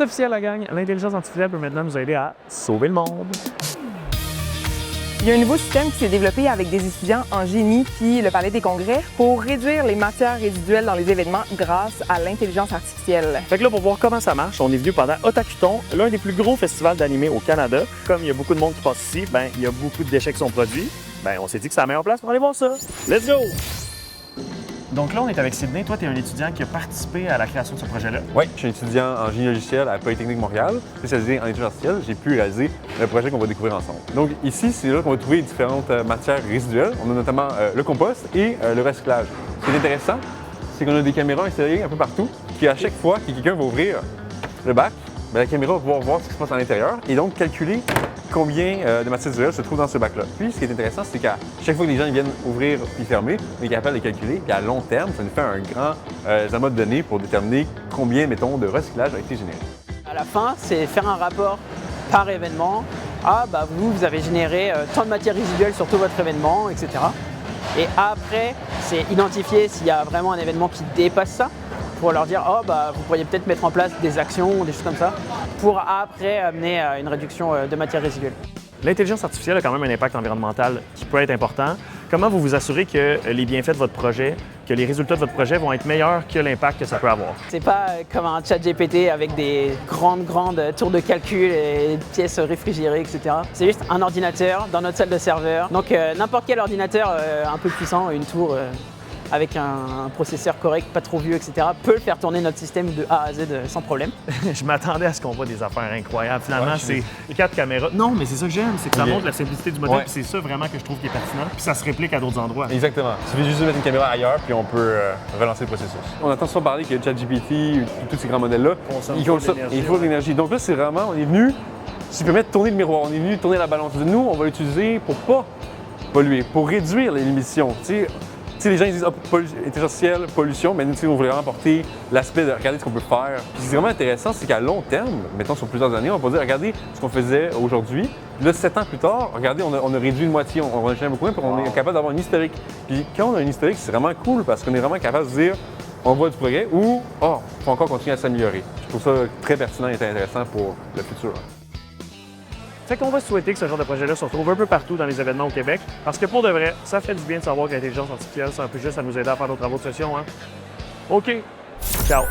C'est officiel, la gang. L'intelligence artificielle peut maintenant nous aider à sauver le monde. Il y a un nouveau système qui s'est développé avec des étudiants en génie puis le Palais des Congrès pour réduire les matières résiduelles dans les événements grâce à l'intelligence artificielle. Fait que là, pour voir comment ça marche, on est venu pendant Otakuton, l'un des plus gros festivals d'animé au Canada. Comme il y a beaucoup de monde qui passe ici, ben il y a beaucoup de déchets qui sont produits. Ben on s'est dit que c'est la meilleure place pour aller voir ça. Let's go! Donc là, on est avec Sydney. Toi, tu es un étudiant qui a participé à la création de ce projet-là. Oui, je suis un étudiant en génie logiciel à Polytechnique Montréal, spécialisé en intelligence artificielle. J'ai pu réaliser le projet qu'on va découvrir ensemble. Donc ici, c'est là qu'on va trouver différentes matières résiduelles. On a notamment le compost et le recyclage. Ce qui est intéressant, c'est qu'on a des caméras installées un peu partout, qui à chaque fois que quelqu'un va ouvrir le bac, bien, la caméra va pouvoir voir ce qui se passe à l'intérieur et donc calculer combien de matières résiduelles se trouvent dans ce bac-là. Puis, ce qui est intéressant, c'est qu'à chaque fois que les gens viennent ouvrir puis fermer, on est capable de calculer. Puis, à long terme, ça nous fait un grand amas de données pour déterminer combien, mettons, de recyclage a été généré. À la fin, c'est faire un rapport par événement. Ah, bah vous avez généré tant de matières résiduelles sur tout votre événement, etc. Et après, c'est identifier s'il y a vraiment un événement qui dépasse ça, pour leur dire, oh, bah, vous pourriez peut-être mettre en place des actions ou des choses comme ça, pour après amener à une réduction de matières résiduelles. L'intelligence artificielle a quand même un impact environnemental qui peut être important. Comment vous vous assurez que les bienfaits de votre projet, que les résultats de votre projet vont être meilleurs que l'impact que ça peut avoir? C'est pas comme un chat GPT avec des grandes tours de calcul et des pièces réfrigérées, etc. C'est juste un ordinateur dans notre salle de serveur. Donc n'importe quel ordinateur un peu puissant, une tour avec un processeur correct, pas trop vieux, etc., peut faire tourner notre système de A à Z sans problème. Je m'attendais à ce qu'on voit des affaires incroyables. Finalement, c'est 4 caméras. Non, mais c'est ça que j'aime, c'est que ça montre la simplicité du modèle, puis c'est ça vraiment que je trouve qui est pertinent, puis ça se réplique à d'autres endroits. Exactement. Il suffit juste de mettre une caméra ailleurs, puis on peut relancer le processus. On entend souvent parler que ChatGPT, tous ces grands modèles-là, ils consomment de l'énergie. Donc là, c'est vraiment, on est venu, s'il permet de tourner le miroir, on est venu tourner la balance. Nous, on va l'utiliser pour pas polluer, pour réduire les émissions. Tu sais, les gens ils disent intelligence artificielle, pollution, mais nous, on voulait vraiment porter l'aspect de regarder ce qu'on peut faire. Puis ce qui est vraiment intéressant, c'est qu'à long terme, mettons sur plusieurs années, on va dire regardez ce qu'on faisait aujourd'hui. Puis là, 7 ans plus tard, regardez, on a réduit de moitié, on a changé beaucoup, puis on est capable d'avoir un historique. Puis quand on a un historique, c'est vraiment cool parce qu'on est vraiment capable de dire on voit du progrès ou il faut encore continuer à s'améliorer. Je trouve ça très pertinent et intéressant pour le futur. Fait qu'on va souhaiter que ce genre de projet-là se retrouve un peu partout dans les événements au Québec, parce que pour de vrai, ça fait du bien de savoir que l'intelligence artificielle, c'est un peu juste à nous aider à faire nos travaux de session. Hein? OK, ciao!